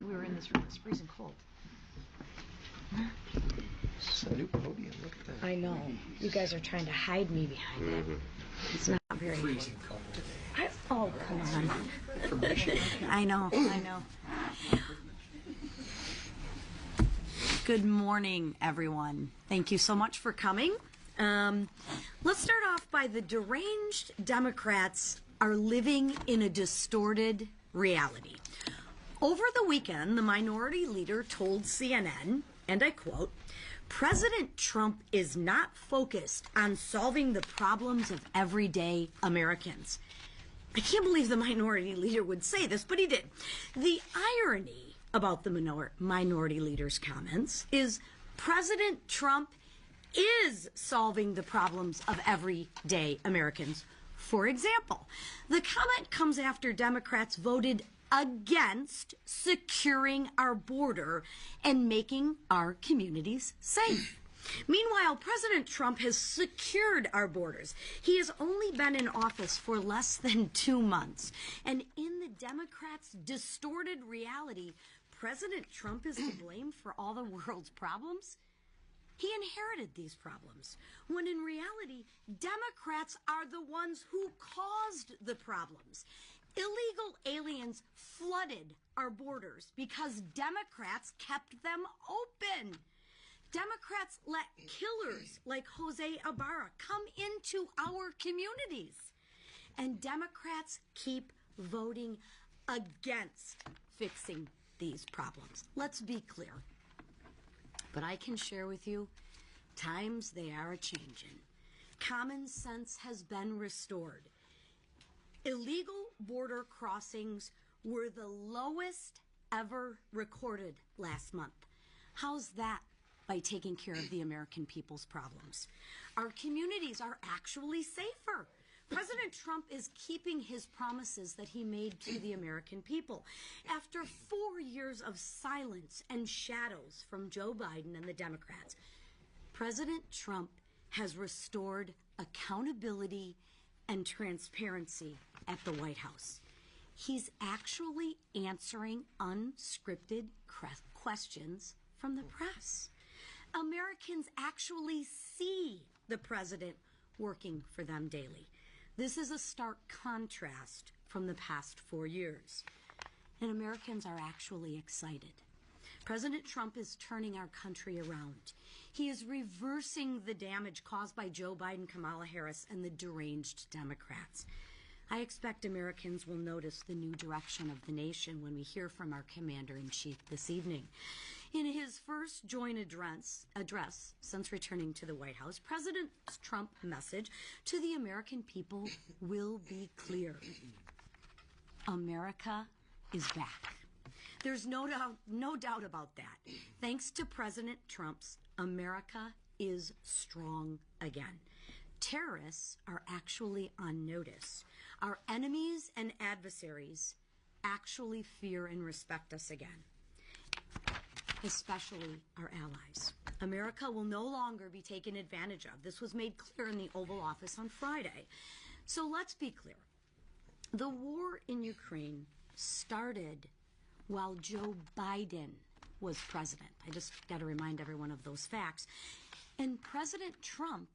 We were in this room. It's freezing cold. It's a new podium. Look at that. I know. You guys are trying to hide me behind it. It's not very Freezing cold today. Oh, come on. Permission. I know. Good morning, everyone. Thank you so much for coming. Let's start off by the deranged Democrats are living in a distorted reality. Over the weekend, the minority leader told CNN, and I quote, "President Trump is not focused on solving the problems of everyday Americans." I can't believe the minority leader would say this, but he did. The irony about the minority leader's comments is President Trump is solving the problems of everyday Americans. For example, the comment comes after Democrats voted against securing our border and making our communities safe. Meanwhile, President Trump has secured our borders. He has only been in office for less than 2 months. And in the Democrats' distorted reality, President Trump is to blame for all the world's problems. He inherited these problems, when in reality, Democrats are the ones who caused the problems. Illegal aliens flooded our borders because Democrats kept them open. Democrats let killers like Jose Ibarra come into our communities. And Democrats keep voting against fixing these problems. Let's be clear. But I can share with you, times they are a-changin'. Common sense has been restored. Illegal border crossings were the lowest ever recorded last month. How's that by taking care of the American people's problems? Our communities are actually safer. President Trump is keeping his promises that he made to the American people. After 4 years of silence and shadows from Joe Biden and the Democrats, President Trump has restored accountability and transparency at the White House. He's actually answering unscripted questions from the press. Americans actually see the president working for them daily. This is a stark contrast from the past 4 years. And Americans are actually excited. President Trump is turning our country around. He is reversing the damage caused by Joe Biden, Kamala Harris, and the deranged Democrats. I expect Americans will notice the new direction of the nation when we hear from our commander-in-chief this evening. In his first joint address since returning to the White House, President Trump's message to the American people will be clear. America is back. There's no doubt about that. Thanks to President Trump's, America is strong again. Terrorists are actually on notice. Our enemies and adversaries actually fear and respect us again, especially our allies. America will no longer be taken advantage of. This was made clear in the Oval Office on Friday. So let's be clear. The war in Ukraine started while Joe Biden was president. I just got to remind everyone of those facts. And President Trump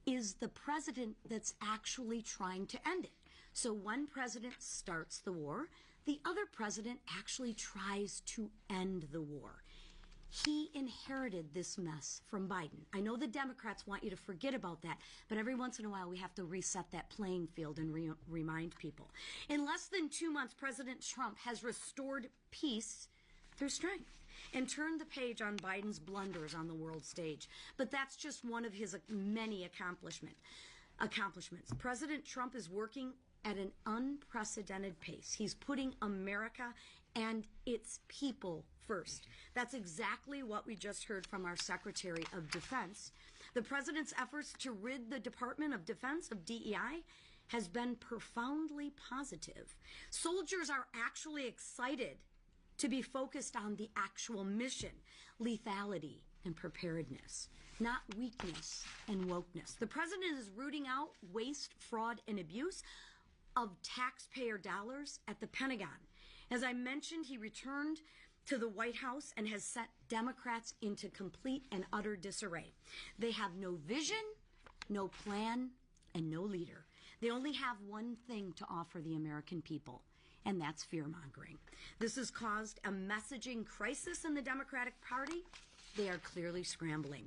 is the president that's actually trying to end it. So one president starts the war, the other president actually tries to end the war. He inherited this mess from Biden. I know the Democrats want you to forget about that, but every once in a while we have to reset that playing field and remind people. In less than 2 months, President Trump has restored peace through strength and turned the page on Biden's blunders on the world stage. But that's just one of his many accomplishments. President Trump is working at an unprecedented pace. He's putting America and its people first. That's exactly what we just heard from our Secretary of Defense. The president's efforts to rid the Department of Defense of DEI has been profoundly positive. Soldiers are actually excited to be focused on the actual mission, lethality and preparedness, not weakness and wokeness. The president is rooting out waste, fraud, and abuse of taxpayer dollars at the Pentagon. As I mentioned, he returned to the White House and has set Democrats into complete and utter disarray. They have no vision, no plan, and no leader. They only have one thing to offer the American people, and that's fear-mongering. This has caused a messaging crisis in the Democratic Party. They are clearly scrambling.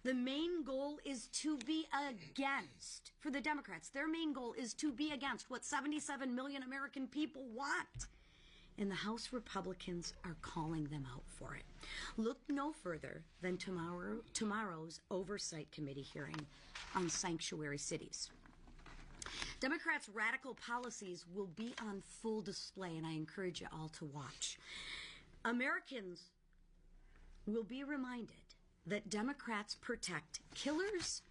The main goal is to be against, for the Democrats, their main goal is to be against what 77 million American people want. And the House Republicans are calling them out for it. Look no further than tomorrow's Oversight Committee hearing on sanctuary cities. Democrats' radical policies will be on full display, and I encourage you all to watch. Americans will be reminded that Democrats protect killers,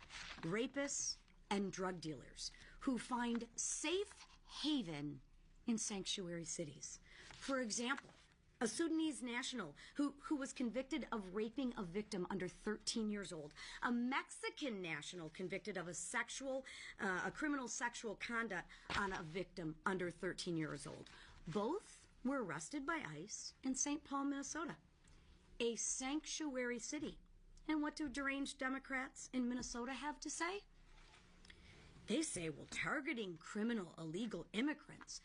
rapists, and drug dealers who find safe haven in sanctuary cities. For example, a Sudanese national who was convicted of raping a victim under 13 years old, a Mexican national convicted of a criminal sexual conduct on a victim under 13 years old. Both were arrested by ICE in St. Paul, Minnesota, a sanctuary city. And what do deranged Democrats in Minnesota have to say? They say, well, targeting criminal illegal immigrants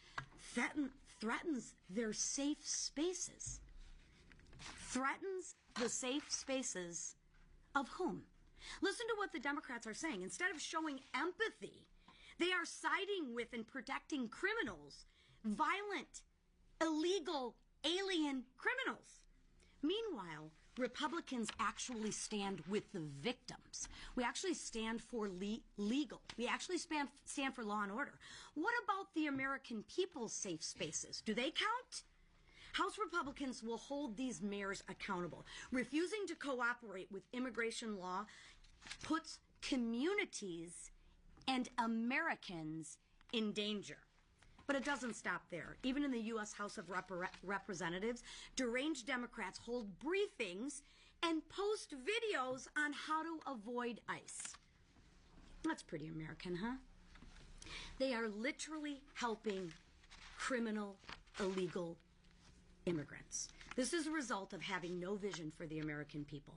threatens their safe spaces. Threatens the safe spaces of whom? Listen to what the Democrats are saying. Instead of showing empathy, they are siding with and protecting criminals, violent, illegal, alien criminals. Meanwhile, Republicans actually stand with the victims. We actually stand for legal. We actually stand for law and order. What about the American people's safe spaces? Do they count? House Republicans will hold these mayors accountable. Refusing to cooperate with immigration law puts communities and Americans in danger. But it doesn't stop there. Even in the U.S. House of Representatives, deranged Democrats hold briefings and post videos on how to avoid ICE. That's pretty American, huh? They are literally helping criminal, illegal immigrants. This is a result of having no vision for the American people.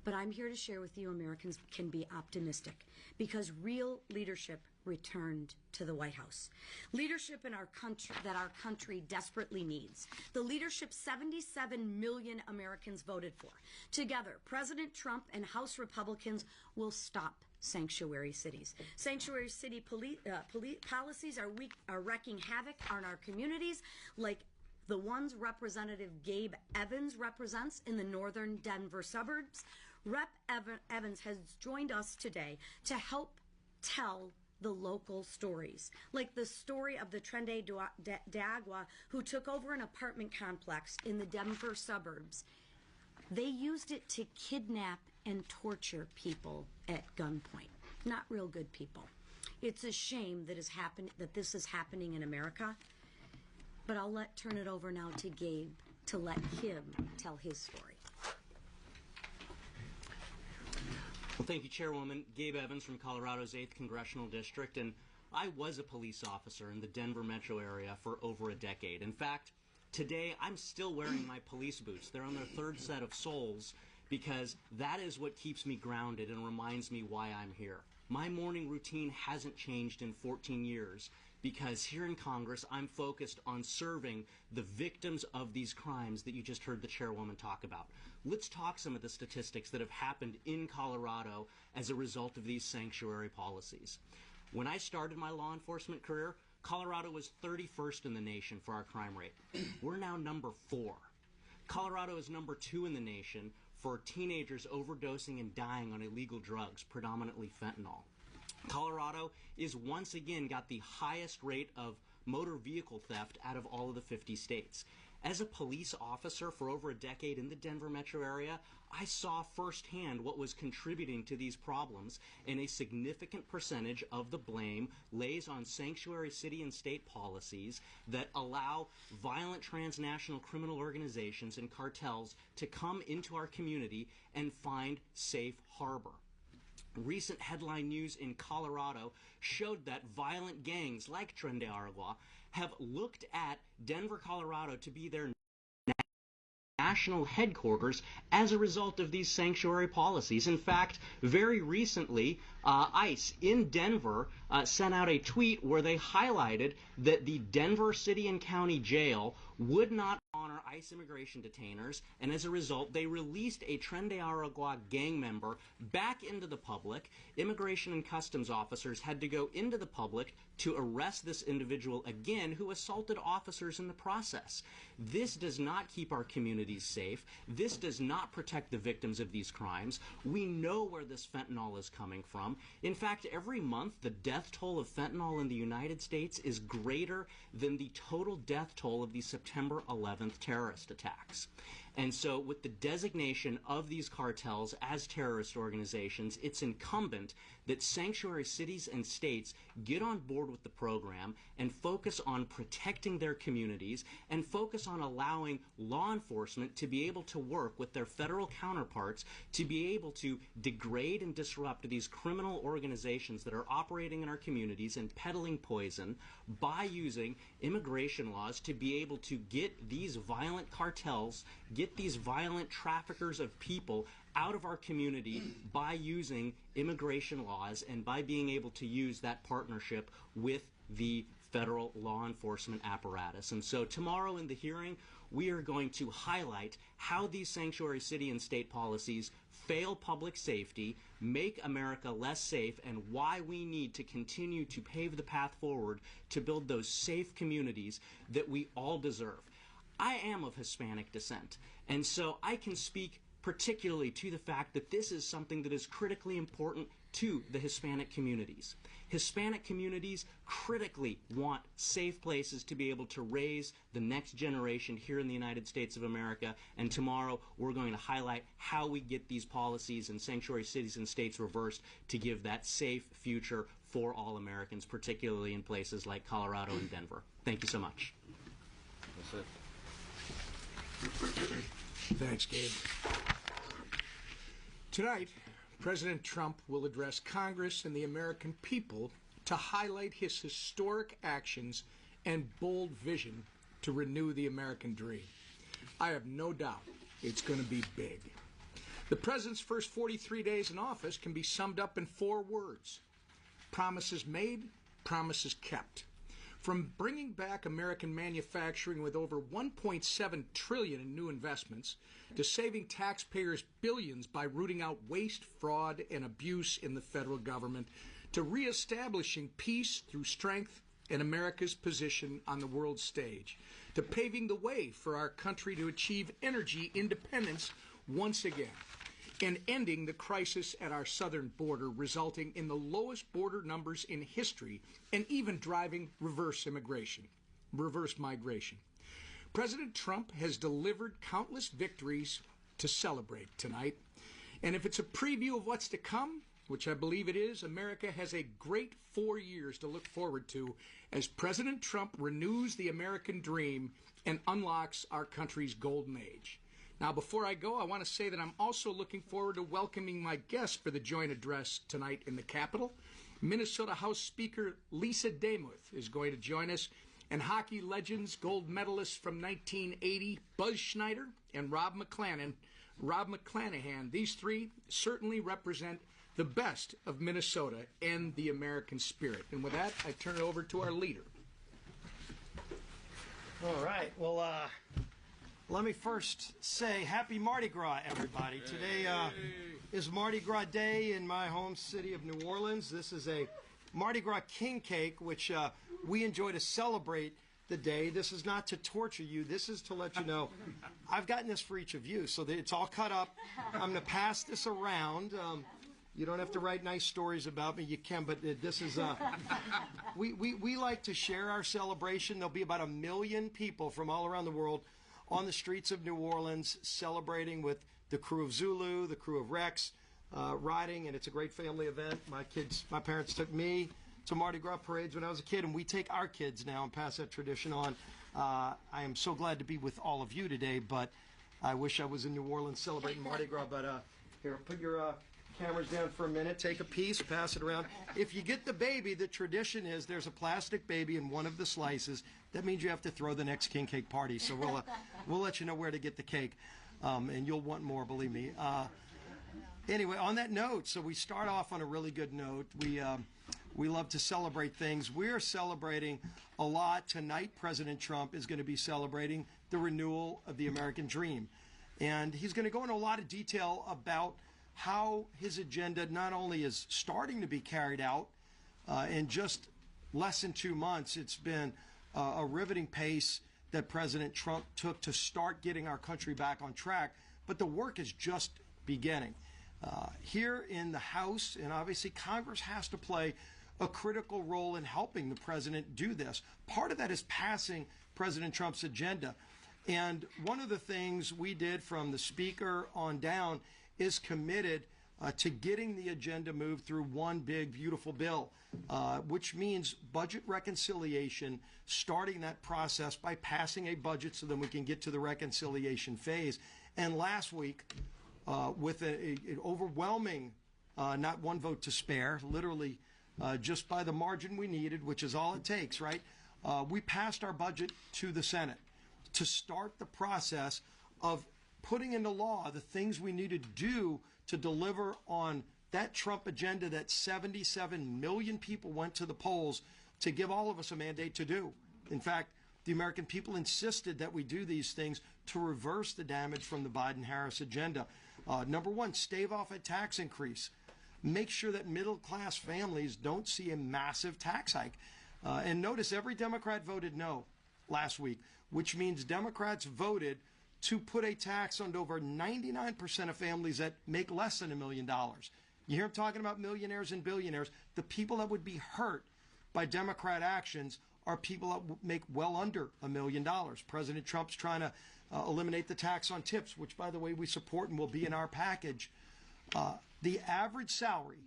But I'm here to share with you Americans can be optimistic because real leadership returned to the White House. Leadership in our country that our country desperately needs. The leadership 77 million Americans voted for. Together, President Trump and House Republicans will stop sanctuary cities. Sanctuary city policies are wreaking havoc on our communities, like the ones Representative Gabe Evans represents in the northern Denver suburbs. Rep. Evans has joined us today to help tell the local stories, like the story of the Trende D'Agua who took over an apartment complex in the Denver suburbs. They used it to kidnap and torture people at gunpoint. Not real good people. It's a shame that this is happening in America. But I'll turn it over now to Gabe to let him tell his story. Well, thank you, Chairwoman. Gabe Evans from Colorado's 8th Congressional District, and I was a police officer in the Denver metro area for over a decade. In fact, today I'm still wearing my police boots. They're on their third set of soles because that is what keeps me grounded and reminds me why I'm here. My morning routine hasn't changed in 14 years because here in Congress, I'm focused on serving the victims of these crimes that you just heard the chairwoman talk about. Let's talk some of the statistics that have happened in Colorado as a result of these sanctuary policies. When I started my law enforcement career, Colorado was 31st in the nation for our crime rate. We're now number 4. Colorado is number 2 in the nation for teenagers overdosing and dying on illegal drugs, predominantly fentanyl. Colorado is once again got the highest rate of motor vehicle theft out of all of the 50 states. As a police officer for over a decade in the Denver metro area, I saw firsthand what was contributing to these problems, and a significant percentage of the blame lays on sanctuary city and state policies that allow violent transnational criminal organizations and cartels to come into our community and find safe harbor. Recent headline news in Colorado showed that violent gangs like Tren de Aragua have looked at Denver, Colorado to be their national headquarters as a result of these sanctuary policies. In fact, very recently, ICE in Denver sent out a tweet where they highlighted that the Denver City and County Jail would not honor ICE immigration detainers, and as a result, they released a Tren de Aragua gang member back into the public. Immigration and Customs officers had to go into the public to arrest this individual again, who assaulted officers in the process. This does not keep our communities safe. This does not protect the victims of these crimes. We know where this fentanyl is coming from. In fact, every month, the death toll of fentanyl in the United States is greater than the total death toll of the September 11th terrorist attacks. And so with the designation of these cartels as terrorist organizations, it's incumbent that sanctuary cities and states get on board with the program and focus on protecting their communities and focus on allowing law enforcement to be able to work with their federal counterparts to be able to degrade and disrupt these criminal organizations that are operating in our communities and peddling poison by using immigration laws to be able to get these violent cartels, get these violent traffickers of people out of our community by using immigration laws and by being able to use that partnership with the federal law enforcement apparatus. And so tomorrow in the hearing, we are going to highlight how these sanctuary city and state policies fail public safety, make America less safe, and why we need to continue to pave the path forward to build those safe communities that we all deserve. I am of Hispanic descent, and so I can speak particularly to the fact that this is something that is critically important to the Hispanic communities. Hispanic communities critically want safe places to be able to raise the next generation here in the United States of America, and tomorrow we're going to highlight how we get these policies in sanctuary cities and states reversed to give that safe future for all Americans, particularly in places like Colorado and Denver. Thank you so much. That's it. Thanks, Gabe. Tonight, President Trump will address Congress and the American people to highlight his historic actions and bold vision to renew the American dream. I have no doubt it's going to be big. The president's first 43 days in office can be summed up in 4 words: promises made, promises kept. From bringing back American manufacturing with over $1.7 trillion in new investments, to saving taxpayers billions by rooting out waste, fraud, and abuse in the federal government, to reestablishing peace through strength and America's position on the world stage, to paving the way for our country to achieve energy independence once again, and ending the crisis at our southern border, resulting in the lowest border numbers in history, and even driving reverse migration. President Trump has delivered countless victories to celebrate tonight, and if it's a preview of what's to come, which I believe it is, America has a great 4 years to look forward to as President Trump renews the American dream and unlocks our country's golden age. Now, before I go, I want to say that I'm also looking forward to welcoming my guests for the joint address tonight in the Capitol. Minnesota House Speaker Lisa Demuth is going to join us, and hockey legends, gold medalists from 1980, Buzz Schneider and Rob McClanahan. These 3 certainly represent the best of Minnesota and the American spirit. And with that, I turn it over to our leader. All right. Well, let me first say happy Mardi Gras, everybody. Today is Mardi Gras Day in my home city of New Orleans. This is a Mardi Gras king cake, which we enjoy to celebrate the day. This is not to torture you. This is to let you know I've gotten this for each of you, so that it's all cut up. I'm going to pass this around. You don't have to write nice stories about me. You can, but this is we like to share our celebration. There'll be about 1 million people from all around the world on the streets of New Orleans celebrating with the crew of Zulu, the crew of Rex, riding, and it's a great family event. My parents took me to Mardi Gras parades when I was a kid, and we take our kids now and pass that tradition on. I am so glad to be with all of you today, but I wish I was in New Orleans celebrating Mardi Gras. But here, put your Camera's down for a minute. Take a piece, pass it around. If you get the baby, the tradition is there's a plastic baby in one of the slices. That means you have to throw the next king cake party. So we'll let you know where to get the cake, and you'll want more, believe me. Anyway, on that note, so we start off on a really good note. We love to celebrate things. We're celebrating a lot. Tonight, President Trump is going to be celebrating the renewal of the American dream. And he's going to go into a lot of detail about how his agenda not only is starting to be carried out in just less than 2 months. It's been a riveting pace that President Trump took to start getting our country back on track. But the work is just beginning. Here in the House, and obviously Congress has to play a critical role in helping the president do this. Part of that is passing President Trump's agenda. And one of the things we did from the speaker on down is committed to getting the agenda moved through one big, beautiful bill, which means budget reconciliation, starting that process by passing a budget so then we can get to the reconciliation phase. And last week, with an overwhelming, not one vote to spare, literally just by the margin we needed, which is all it takes, right? We passed our budget to the Senate to start the process of putting into law the things we need to do to deliver on that Trump agenda that 77 million people went to the polls to give all of us a mandate to do. In fact, the American people insisted that we do these things to reverse the damage from the Biden-Harris agenda. Number one, stave off a tax increase. Make sure that middle-class families don't see a massive tax hike. And notice every Democrat voted no last week, which means Democrats voted to put a tax on over 99% of families that make less than $1 million. You hear them talking about millionaires and billionaires. The people that would be hurt by Democrat actions are people that make well under $1 million. President Trump's trying to eliminate the tax on tips, which, by the way, we support and will be in our package. The average salary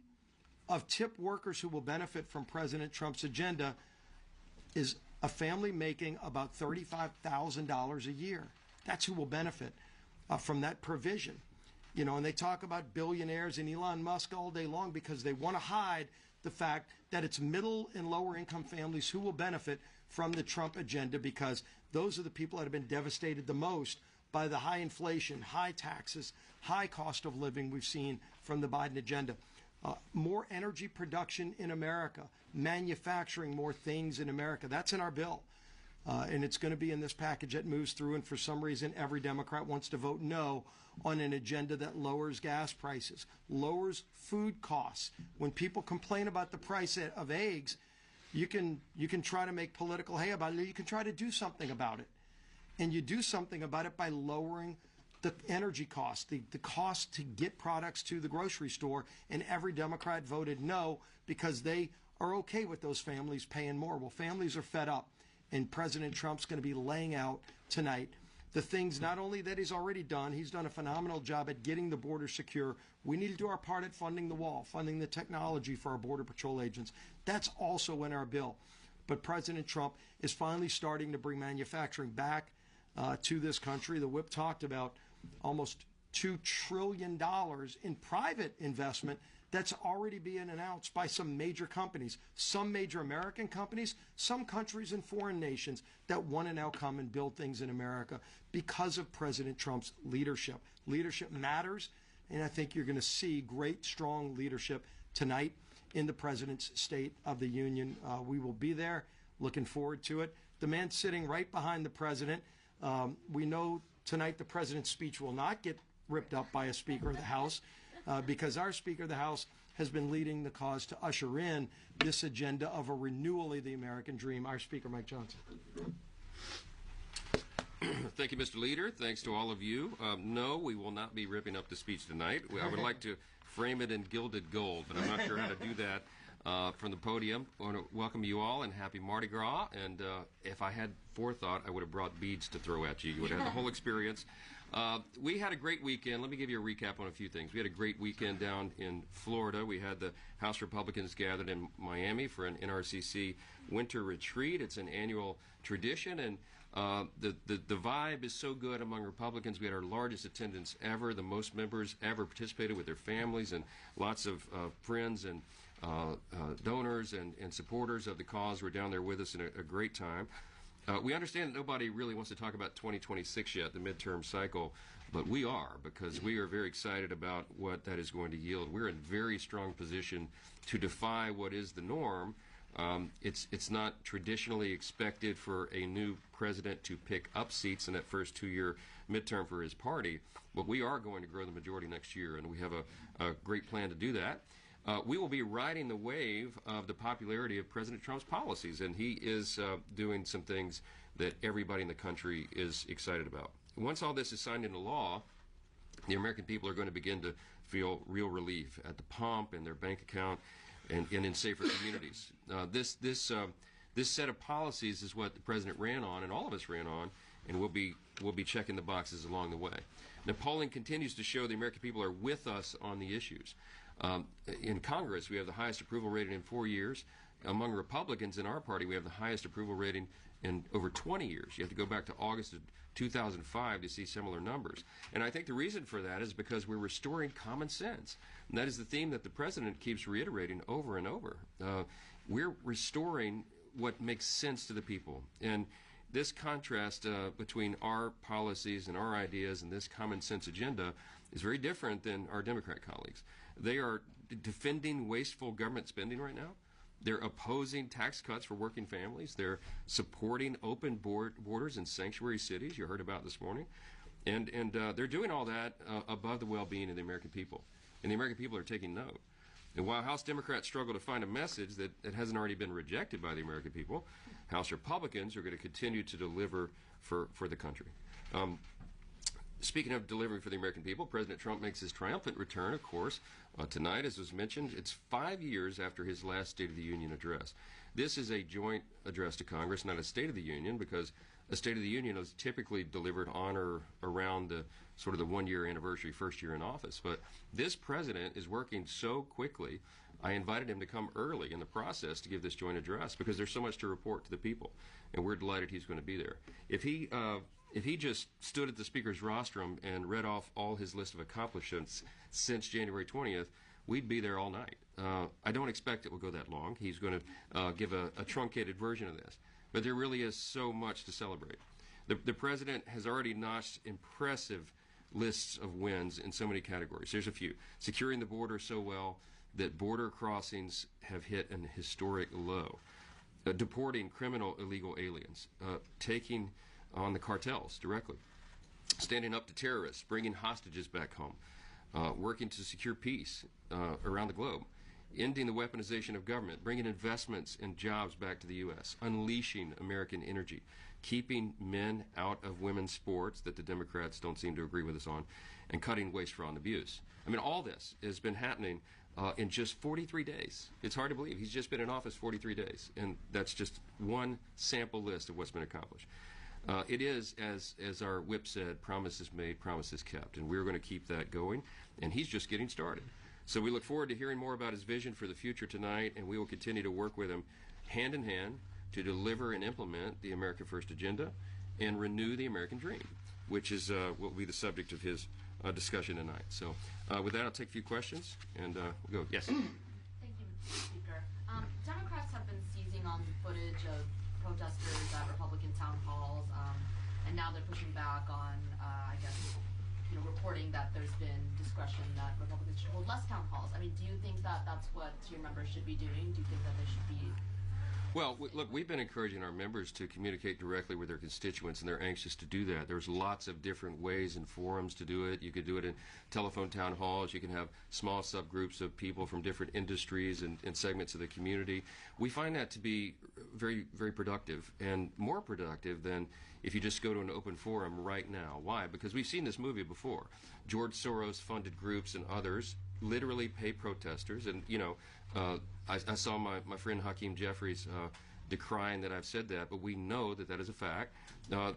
of tip workers who will benefit from President Trump's agenda is a family making about $35,000 a year. That's who will benefit from that provision. You know, and they talk about billionaires and Elon Musk all day long because they want to hide the fact that it's middle and lower income families who will benefit from the Trump agenda, because those are the people that have been devastated the most by the high inflation, high taxes, high cost of living we've seen from the Biden agenda. More energy production in America, manufacturing more things in America. That's in our bill. And it's going to be in this package that moves through. And for some reason, every Democrat wants to vote no on an agenda that lowers gas prices, lowers food costs. When people complain about the price of eggs, you can try to make political hay about it. You can try to do something about it. And you do something about it by lowering the energy cost, the cost to get products to the grocery store. And every Democrat voted no because they are okay with those families paying more. Well, families are fed up. And President Trump's going to be laying out tonight the things not only that he's already done, he's done a phenomenal job at getting the border secure. We need to do our part at funding the wall, funding the technology for our Border Patrol agents. That's also in our bill. But President Trump is finally starting to bring manufacturing back to this country. The whip talked about almost $2 trillion in private investment that's already being announced by some major companies, some major American companies, some countries and foreign nations that want to now come and build things in America because of President Trump's leadership. Leadership matters, and I think you're going to see great, strong leadership tonight in the President's State of the Union. We will be there, looking forward to it. The man sitting right behind the President, we know tonight the President's speech will not get ripped up by a Speaker of the House. Because our Speaker of the House has been leading the cause to usher in this agenda of a renewal of the American dream. Our Speaker, Mike Johnson. Thank you, Mr. Leader. Thanks to all of you. No, we will not be ripping up the speech tonight. I would like to frame it in gilded gold, but I'm not sure how to do that from the podium. I want to welcome you all and happy Mardi Gras. And if I had forethought, I would have brought beads to throw at you. You would have had the whole experience. We had a great weekend. Let me give you a recap on a few things. We had a great weekend down in Florida. We had the House Republicans gathered in Miami for an NRCC winter retreat. It's an annual tradition, and The vibe is so good among Republicans. We had our largest attendance ever. The most members ever participated with their families, and lots of friends and donors and supporters of the cause were down there with us in a great time. We understand that nobody really wants to talk about 2026 yet, the midterm cycle, but we are, because we are very excited about what that is going to yield. We're in very strong position to defy what is the norm. It's not traditionally expected for a new president to pick up seats in that first two-year midterm for his party, but we are going to grow the majority next year, and we have a great plan to do that. We will be riding the wave of the popularity of President Trump's policies, and he is doing some things that everybody in the country is excited about. Once all this is signed into law, the American people are going to begin to feel real relief at the pump, in their bank account, and in safer communities. This set of policies is what the president ran on, and all of us ran on, and we'll be checking the boxes along the way. Now, polling continues to show the American people are with us on the issues. In Congress, we have the highest approval rating in 4 years. Among Republicans in our party, we have the highest approval rating in over 20 years. You have to go back to August of 2005 to see similar numbers. And I think the reason for that is because we're restoring common sense. And that is the theme that the president keeps reiterating over and over. We're restoring what makes sense to the people. And this contrast between our policies and our ideas and this common sense agenda is very different than our Democrat colleagues. They are defending wasteful government spending right now. They're opposing tax cuts for working families. They're supporting open borders in sanctuary cities, you heard about this morning. And they're doing all that above the well-being of the American people. And the American people are taking note. And while House Democrats struggle to find a message that hasn't already been rejected by the American people, House Republicans are going to continue to deliver for the country. Speaking of delivering for the American people, President Trump makes his triumphant return, of course, tonight, as was mentioned. It's 5 years after his last State of the Union address. This is a joint address to Congress, not a State of the Union, because a State of the Union is typically delivered on or around the sort of the one-year anniversary, first year in office. But this president is working so quickly, I invited him to come early in the process to give this joint address because there's so much to report to the people, and we're delighted he's going to be there. If he just stood at the Speaker's rostrum and read off all his list of accomplishments since January 20th, we'd be there all night. I don't expect it will go that long. He's going to give a truncated version of this. But there really is so much to celebrate. The president has already notched impressive lists of wins in so many categories. Here's a few. Securing the border so well that border crossings have hit an historic low. Deporting criminal illegal aliens. Taking on the cartels directly. Standing up to terrorists. Bringing hostages back home. Working to secure peace around the globe. Ending the weaponization of government, bringing investments and jobs back to the U.S., unleashing American energy, keeping men out of women's sports that the Democrats don't seem to agree with us on, and cutting waste, fraud, and abuse. I mean, all this has been happening in just 43 days. It's hard to believe. He's just been in office 43 days, and that's just one sample list of what's been accomplished. It is, as our whip said, promises made, promises kept, and we're going to keep that going, and he's just getting started. So we look forward to hearing more about his vision for the future tonight, and we will continue to work with him hand in hand to deliver and implement the America First agenda and renew the American dream, which is what will be the subject of his discussion tonight. So with that, I'll take a few questions, and we'll go. Yes? Thank you, Mr. Speaker. Democrats have been seizing on footage of protesters at Republican town halls, and now they're pushing back on, I guess, reporting that there's been discretion that Republicans should hold less town halls. I mean, do you think that that's what your members should be doing? Do you think that they should be... Well, look, we've been encouraging our members to communicate directly with their constituents, and they're anxious to do that. There's lots of different ways and forums to do it. You could do it in telephone town halls. You can have small subgroups of people from different industries and segments of the community. We find that to be very, very productive, and more productive than if you just go to an open forum right now. Why? Because we've seen this movie before. George Soros-funded groups and others literally pay protesters, and I saw my friend Hakeem Jeffries decrying that I've said that, but we know that that is a fact.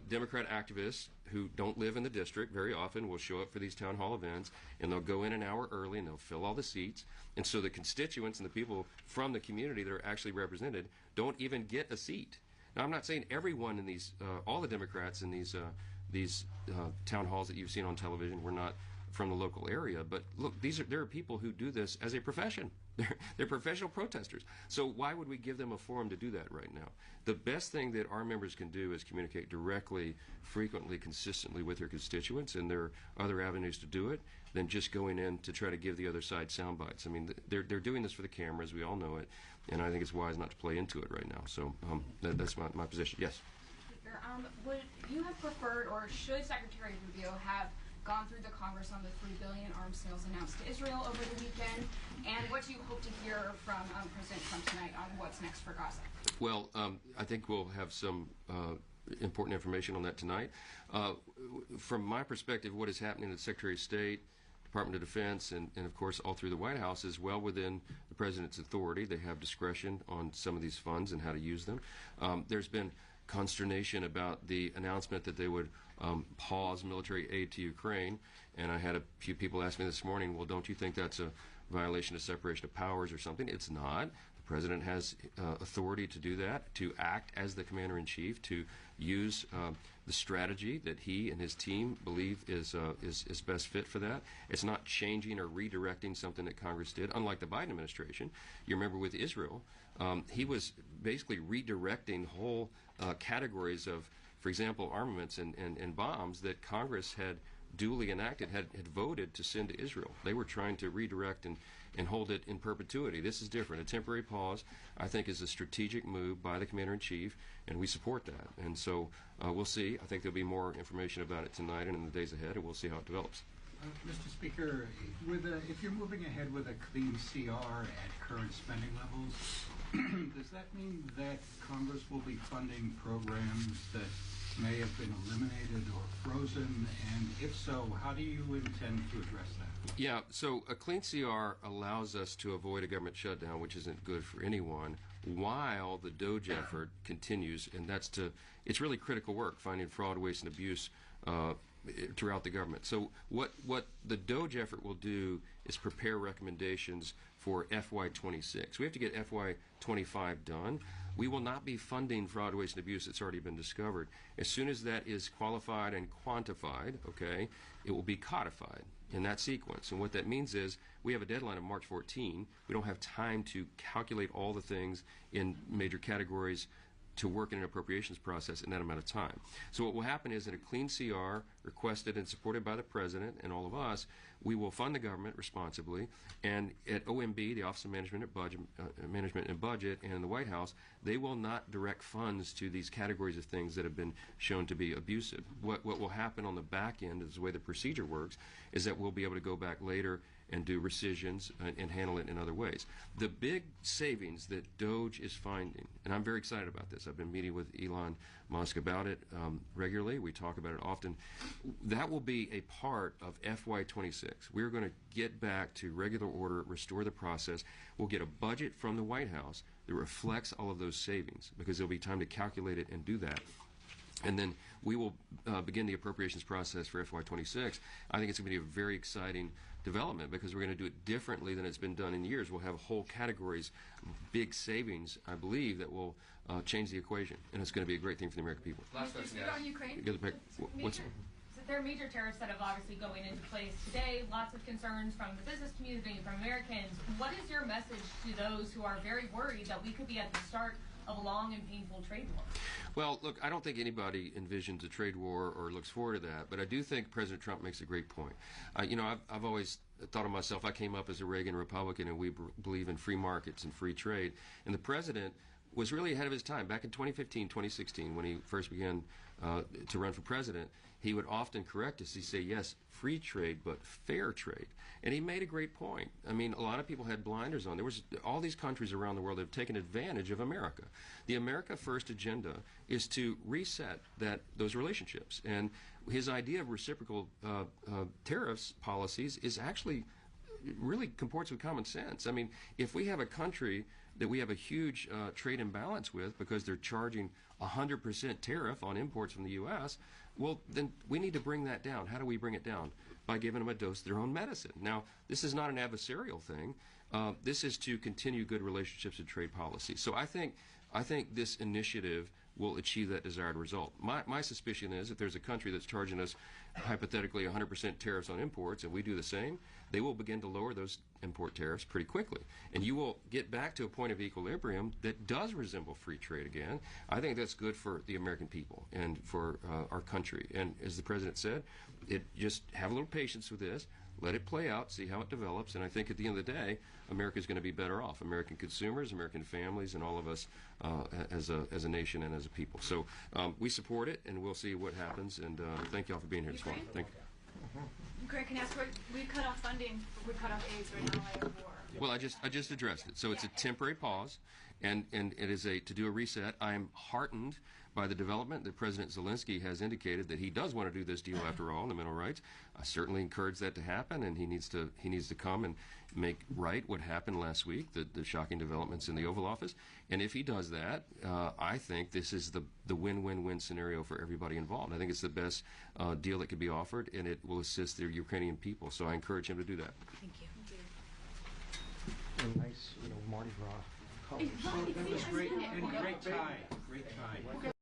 Democrat activists who don't live in the district very often will show up for these town hall events, and they'll go in an hour early, and they'll fill all the seats, and so the constituents and the people from the community that are actually represented don't even get a seat. Now, I'm not saying everyone in these, all the Democrats in these town halls that you've seen on television were not from the local area, but look, there are people who do this as a profession. They're professional protesters. So why would we give them a forum to do that right now? The best thing that our members can do is communicate directly, frequently, consistently with their constituents, and there are other avenues to do it than just going in to try to give the other side sound bites. I mean, they're doing this for the cameras. We all know it, and I think it's wise not to play into it right now. So that's my position. Yes. Speaker, would you have preferred, or should Secretary Rubio have gone through the Congress on the $3 billion arms sales announced to Israel over the weekend? And what do you hope to hear from President Trump tonight on what's next for Gaza? Well, I think we'll have some important information on that tonight. From my perspective, what is happening at the Secretary of State, Department of Defense, and of course all through the White House is well within the President's authority. They have discretion on some of these funds and how to use them. There's been consternation about the announcement that they would pause military aid to Ukraine, and I had a few people ask me this morning, well, don't you think that's a violation of separation of powers or something? It's not. The President has authority to do that, to act as the Commander-in-Chief, to use the strategy that he and his team believe is best fit for that. It's not changing or redirecting something that Congress did, unlike the Biden administration. You remember with Israel, he was basically redirecting whole categories of, for example, armaments and bombs that Congress had duly enacted, had voted to send to Israel. They were trying to redirect and hold it in perpetuity. This is different. A temporary pause, I think, is a strategic move by the Commander-in-Chief, and we support that. And so we'll see. I think there'll be more information about it tonight and in the days ahead, and we'll see how it develops. Mr. Speaker, if you're moving ahead with a clean CR at current spending levels, does that mean that Congress will be funding programs that may have been eliminated or frozen? And if so, how do you intend to address that? Yeah, so a clean CR allows us to avoid a government shutdown, which isn't good for anyone, while the DOGE effort continues, and it's really critical work, finding fraud, waste, and abuse throughout the government. So what the DOGE effort will do is prepare recommendations for FY26. We have to get FY25 done. We will not be funding fraud, waste, and abuse that's already been discovered. As soon as that is qualified and quantified, okay, it will be codified in that sequence. And what that means is we have a deadline of March 14. We don't have time to calculate all the things in major categories to work in an appropriations process in that amount of time. So what will happen is in a clean CR requested and supported by the President and all of us, we will fund the government responsibly, and at OMB, the Office of Management and Budget, and in the White House, they will not direct funds to these categories of things that have been shown to be abusive. What will happen on the back end, is the way the procedure works, is that we'll be able to go back later and do rescissions and handle it in other ways. The big savings that DOGE is finding, and I'm very excited about this. I've been meeting with Elon Musk about it regularly. We talk about it often. That will be a part of FY26. We're going to get back to regular order, restore the process. We'll get a budget from the White House that reflects all of those savings, because there'll be time to calculate it and do that. And then we will begin the appropriations process for FY26. I think it's going to be a very exciting development, because we're going to do it differently than it's been done in years. We'll have whole categories, big savings, I believe, that will change the equation, and it's going to be a great thing for the American people. Last question, guys. On Ukraine, there are major tariffs that have obviously going into place today. Lots of concerns from the business community, from Americans. What is your message to those who are very worried that we could be at the start of a long and painful trade war? Well, look, I don't think anybody envisions a trade war or looks forward to that, but I do think President Trump makes a great point. I've always thought of myself, I came up as a Reagan Republican, and we believe in free markets and free trade. And the President was really ahead of his time. Back in 2015, 2016, when he first began to run for president, he would often correct us. He'd say, yes, free trade, but fair trade. And he made a great point. I mean, a lot of people had blinders on. There was all these countries around the world that have taken advantage of America. The America First agenda is to reset those relationships. And his idea of reciprocal tariffs policies is actually really comports with common sense. I mean, if we have a country that we have a huge trade imbalance with because they're charging 100% tariff on imports from the U.S., well, then we need to bring that down. How do we bring it down? By giving them a dose of their own medicine. Now, this is not an adversarial thing. This is to continue good relationships and trade policy. So I think this initiative will achieve that desired result. My suspicion is if there's a country that's charging us hypothetically 100% tariffs on imports and we do the same, they will begin to lower those import tariffs pretty quickly. And you will get back to a point of equilibrium that does resemble free trade again. I think that's good for the American people and for our country. And as the President said, just have a little patience with this. Let it play out, see how it develops, and I think at the end of the day, America's going to be better off. American consumers, American families, and all of us as a nation and as a people. So we support it, and we'll see what happens, and thank you all for being here this morning. Thank you. Greg, can I ask, we cut off funding, we cut off AIDS right now at war. Well, I just addressed it. So it's a temporary pause, and it is to do a reset. I am heartened by the development that President Zelensky has indicated that he does want to do this deal after all in the mental rights. I certainly encourage that to happen, and he needs to come and make right what happened last week, the shocking developments in the Oval Office. And if he does that, I think this is the win-win-win scenario for everybody involved. I think it's the best deal that could be offered, and it will assist the Ukrainian people. So I encourage him to do that. Thank you. A nice, Mardi Gras colors. That was great, and great tie.